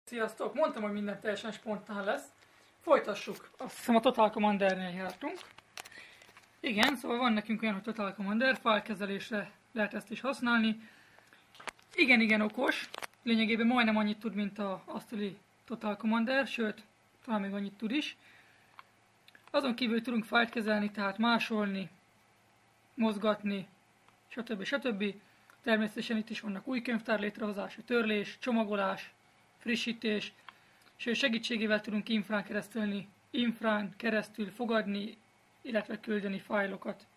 Sziasztok! Mondtam, hogy minden teljesen spontán lesz. Folytassuk. Azt hiszem a Total Commander-nél jártunk. Igen, szóval van nekünk olyan, hogy Total Commander, fájlkezelésre lehet ezt is használni. Igen okos. Lényegében majdnem annyit tud, mint az asztali Total Commander, sőt, talán még annyit tud is. Azon kívül tudunk fájlt kezelni, tehát másolni, mozgatni, stb. Természetesen itt is vannak új könyvtár létrehozása, törlés, csomagolás, frissítés, és ő segítségével tudunk infrán keresztül fogadni, illetve küldeni fájlokat.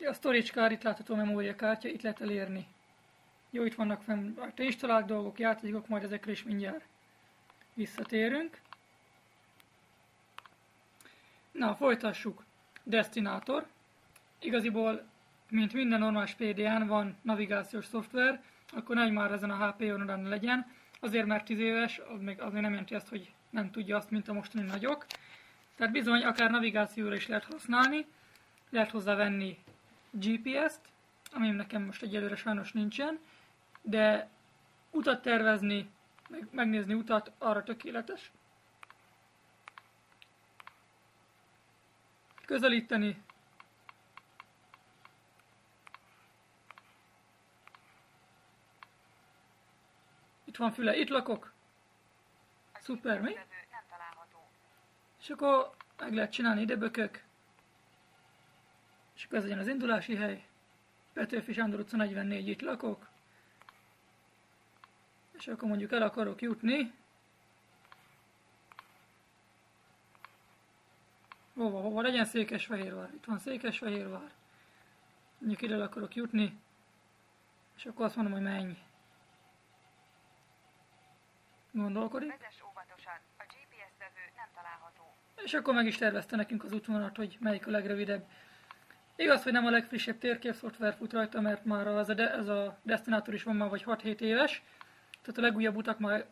A storage card, itt látható a memóriakártya, itt lehet elérni. Jó, itt vannak fenn rajta installált dolgok, játékok, majd ezekre is mindjárt visszatérünk. Na, folytassuk. Destinator. Igaziból, mint minden normális PDA-n van navigációs szoftver, akkor nehogy már ezen a HP oldalon legyen. Azért, mert 10 éves, azért nem jelenti ezt, hogy nem tudja azt, mint a mostani nagyok. Tehát bizony, akár navigációra is lehet használni, lehet hozzá venni GPS-t, ami nekem most egyelőre sajnos nincsen, de utat tervezni, megnézni utat, arra tökéletes. Közelíteni. Itt van füle, itt lakok. Szuper, mi? És akkor meg lehet csinálni, ide bökök. És akkor ez legyen az indulási hely. Petőfi Sándor utca 44, itt lakok. És akkor mondjuk el akarok jutni. Hova legyen Székesfehérvár. Itt van Székesfehérvár. Mondjuk ide akarok jutni. És akkor azt mondom, hogy menj. Gondolkodik. És akkor meg is tervezte nekünk az útvonalat, hogy melyik a legrövidebb. Igaz, hogy nem a legfrissebb térképszoftver fut rajta, mert már ez a Destinator is van már vagy 6-7 éves. Tehát a legújabb utak már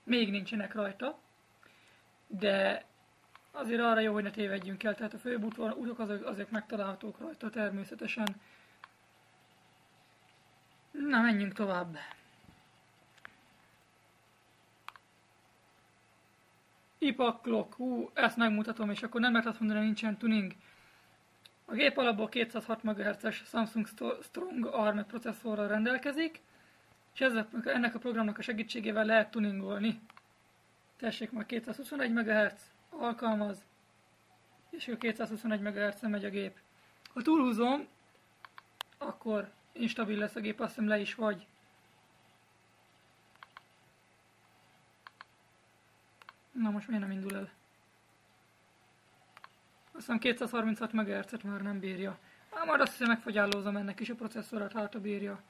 még nincsenek rajta. De azért arra jó, hogy ne tévedjünk el. Tehát a főbb utak azok megtalálhatók rajta természetesen. Na, menjünk tovább. IPAC Clock, ezt megmutatom, és akkor nem lehet azt mondani, hogy nincsen tuning. A gép alapból 206 MHz-es Samsung Strong ARM processzorral rendelkezik, és ennek a programnak a segítségével lehet tuningolni. Tessék, már 221 MHz alkalmaz, és ő 221 MHz-en megy a gép. Ha túlhúzom, akkor instabil lesz a gép, azt hiszem le is vagy. Na most miért nem indul el? Aztán 236 MHz-et már nem bírja. Majd azt hiszem megfogyállózom ennek is a processzorát, hát a bírja.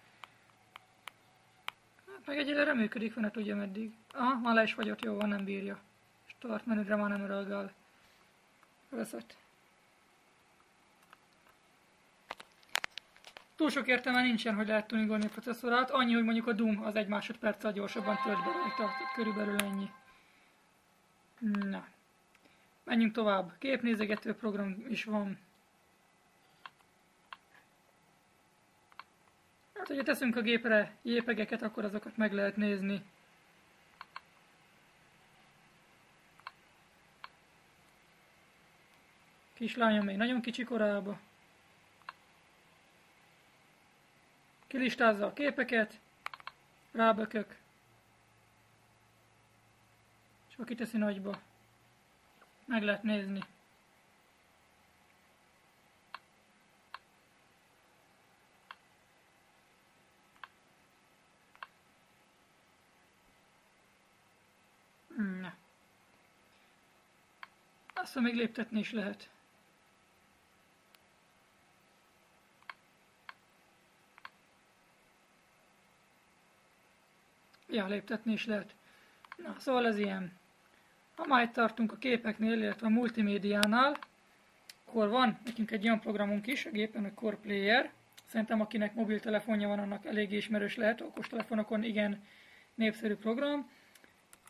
Hát meg egyelőre működik, ne tudja meddig. Már le is fagyott, jó van, nem bírja. Start menüre már nem reagál. Veszett. Túl sok értelme nincsen, hogy lehet tuningolni a processzorát. Annyi, hogy mondjuk a Doom az 1 másodperccel gyorsabban tölt be rajta. Körülbelül ennyi. Na, menjünk tovább. Képnézegető program is van. Hát, hogyha teszünk a gépre JPEG-eket, akkor azokat meg lehet nézni. Kislányom még nagyon kicsi korába. Kilistázza a képeket, rábökök. És akkor kiteszi nagyba. Meg lehet nézni. Na. Azt még léptetni is lehet. Ja, léptetni is lehet. Na, szóval ez ilyen. Ha már itt tartunk a képeknél, illetve a multimédiánál, akkor van nekünk egy olyan programunk is a gépen, a Core Player. Szerintem akinek mobiltelefonja van, annak eléggé ismerős lehet, okostelefonokon igen népszerű program.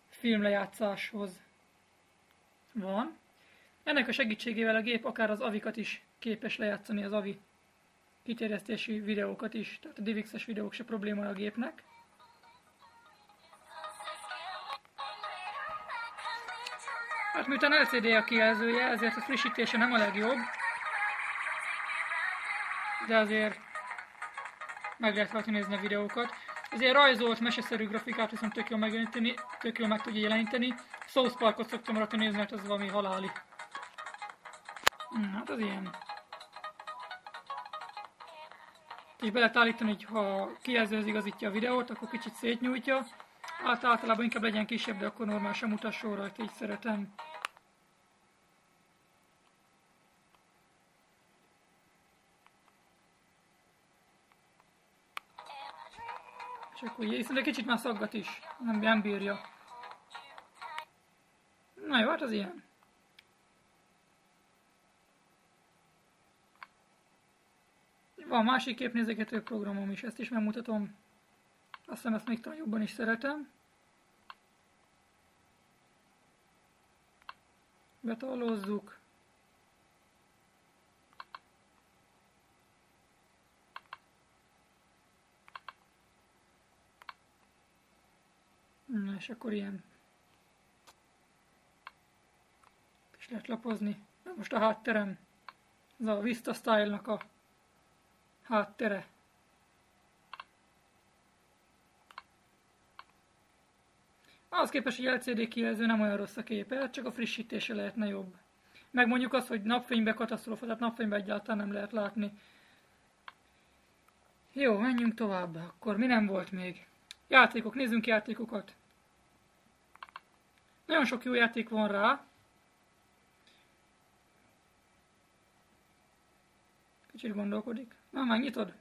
Filmlejátszáshoz van. Ennek a segítségével a gép akár az avikat is képes lejátszani, az avi kiterjesztési videókat is, tehát a DivX-es videók se probléma a gépnek. Hát miután LCD a kijelzője, ezért a frissítése nem a legjobb, de azért meg lehet rajta nézni a videókat. Azért rajzolt, meseszerű grafikát viszont tök jól megjeleníteni, tök jól meg tudja jeleníteni. South Parkot szoktam rajta nézni, mert az valami haláli. Hát az ilyen. És be lehet állítani, hogy ha kijelzőhöz igazítja a videót, akkor kicsit szétnyújtja. Általában inkább legyen kisebb, de akkor normálisan mutasson rajta, így szeretem. És akkor viszont egy kicsit már szaggat is, nem bírja. Na jó, hát az ilyen. Van másik képnézegető programom is, ezt is megmutatom. Azt hiszem ezt még talán jobban is szeretem. Betallózzuk. Na, és akkor ilyen. És lehet lapozni. Na, most a hátterem. Ez a Vista Style-nak a háttere. Ahhoz képest, hogy LCD kijelző nem olyan rossz a képe, csak a frissítése lehetne jobb. Meg mondjuk azt, hogy napfényben katasztrófa, tehát napfényben egyáltalán nem lehet látni. Jó, menjünk tovább. Akkor mi nem volt még? Játékok, nézzünk játékokat. Nagyon sok jó játék van rá. Kicsit gondolkodik. Na, megnyitod?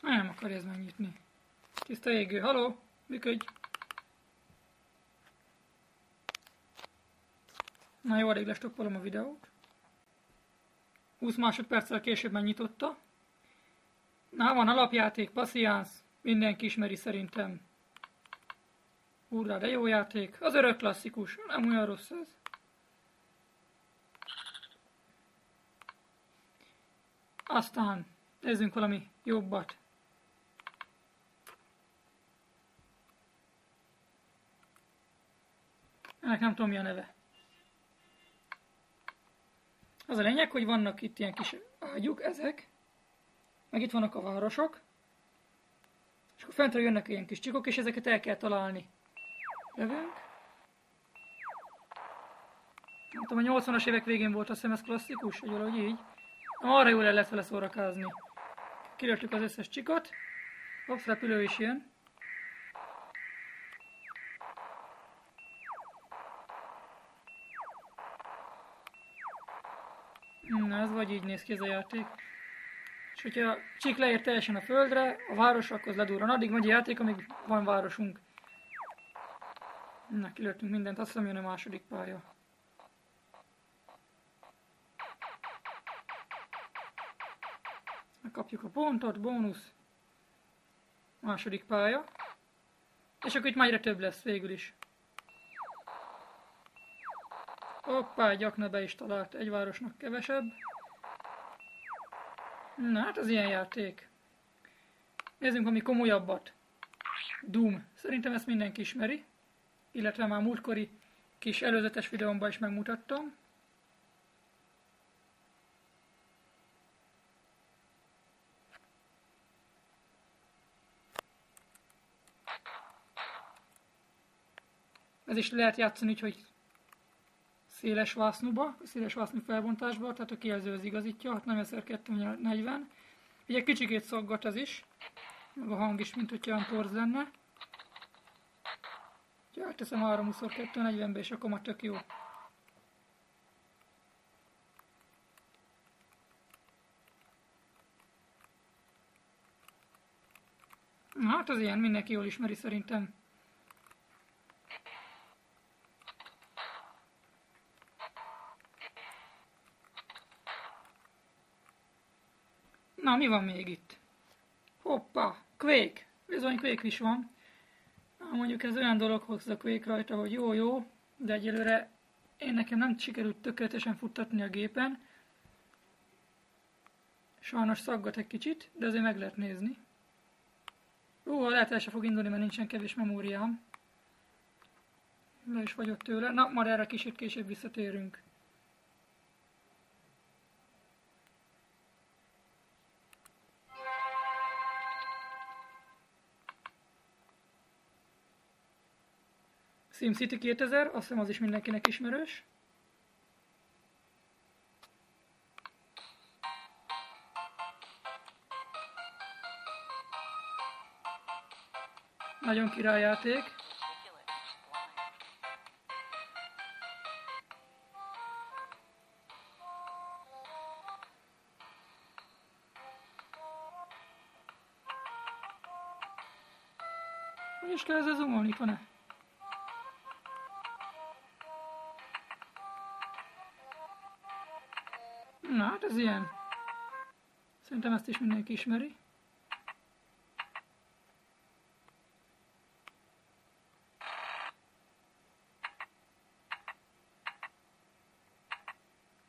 Nem akarja ez megnyitni. Tiszta égő. Haló? Működj! Na jó, addig lestoppolom a videót. 20 másodperccel később megnyitotta. Na, van alapjáték, Passions. Mindenki ismeri szerintem. Hurrá, de jó játék. Az örök klasszikus. Nem olyan rossz ez. Aztán nézzünk valami jobbat. Ennek nem tudom mi a neve. Az a lényeg, hogy vannak itt ilyen kis ágyuk, ezek. Meg itt vannak a városok. És akkor fentről jönnek ilyen kis csikok, és ezeket el kell találni. Jövünk. Nem tudom, a 80-as évek végén volt, azt hiszem ez klasszikus, vagy valahogy így. Arra jól el lehet vele szórakázni. Kilőttük az összes csikot. Hopp, repülő is jön. Na, ez vagy így néz ki ez a játék. És hogyha a csík leér teljesen a földre, a városokhoz ledurran. Addig megy a játék, amíg van városunk. Na, kilőttünk mindent, azt hiszem jön a második pálya. Megkapjuk a pontot, bónusz. Második pálya. És akkor itt már egyre több lesz végül is. Hoppá, egy akna be is talált, egy városnak kevesebb. Na hát az ilyen játék. Nézzünk valami komolyabbat. Doom. Szerintem ezt mindenki ismeri. Illetve már múltkori kis előzetes videómban is megmutattam. Ez is lehet játszani úgy, hogy széles vásznúba, széles vásznú felbontásba, tehát a kijelzőhöz igazítja, 60x240. Ugye kicsikét szaggat ez is, meg a hang is, mint hogyha olyan torz lenne. Úgyhogy átteszem 3x240-be, és akkor már tök jó. Na, hát az ilyen, mindenki jól ismeri szerintem. Na, mi van még itt? Hoppá, Quake. Bizony Quake is van. Mondjuk ez olyan dolog hozzak végig rajta, hogy jó, de egyelőre nekem nem sikerült tökéletesen futtatni a gépen. Sajnos szaggat egy kicsit, de azért meg lehet nézni. Lehet el se fog indulni, mert nincsen kevés memóriám. Le is vagyok tőle. Na, majd erre kicsit később visszatérünk. SimCity 2000, azt hiszem az is mindenkinek ismerős. Nagyon király játék. Hogy is kell ezzel zoomolni, itt van-e? Na, hát ez ilyen. Szerintem ezt is mindenki ismeri.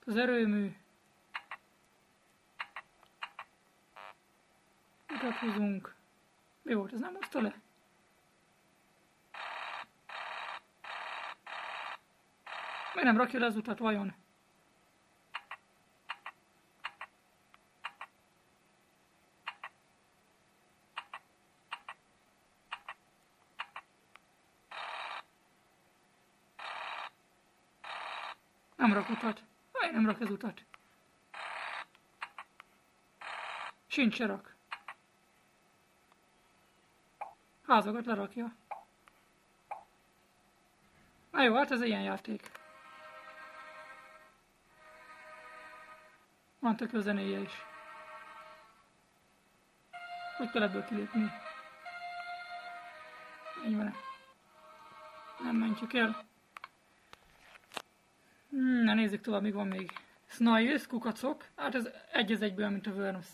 Az erőmű. Utat húzunk. Mi volt, ez nem hozta le? Miért nem rakja le az utat vajon? Nem rak utat. Nem rak az utat. Sincs se rak. Házakat lerakja. Na jó, hát ez ilyen játék. Van tök zenéje is. Hogy kell ebből kilépni? Így van-e? Nem mentjük el. Na nézzük tovább, még van még. Snails, kukacok. Hát ez egy az egyből, mint a Worms.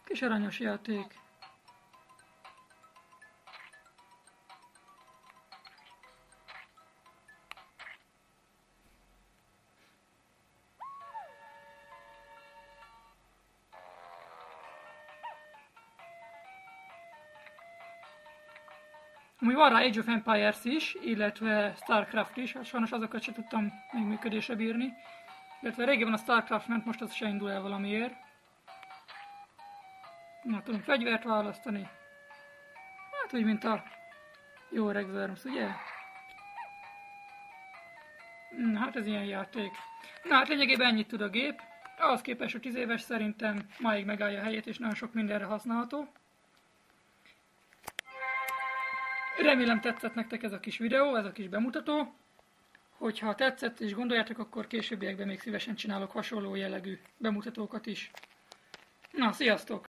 Kis aranyos játék. Amúgy van rá Age of Empires is, illetve Starcraft is, hát sajnos azokat se tudtam még működésre bírni. Illetve régebben a Starcraft ment, most az se indul el valamiért. Na, tudunk fegyvert választani. Hát úgy, mint a jó öreg Worms, ugye? Na, hát ez ilyen játék. Na, hát lényegében ennyit tud a gép. Ahhoz képest, hogy 10 éves szerintem máig megállja a helyét, és nagyon sok mindenre használható. Remélem tetszett nektek ez a kis videó, ez a kis bemutató. Hogyha tetszett és gondoljátok, akkor későbbiekben még szívesen csinálok hasonló jellegű bemutatókat is. Na, sziasztok!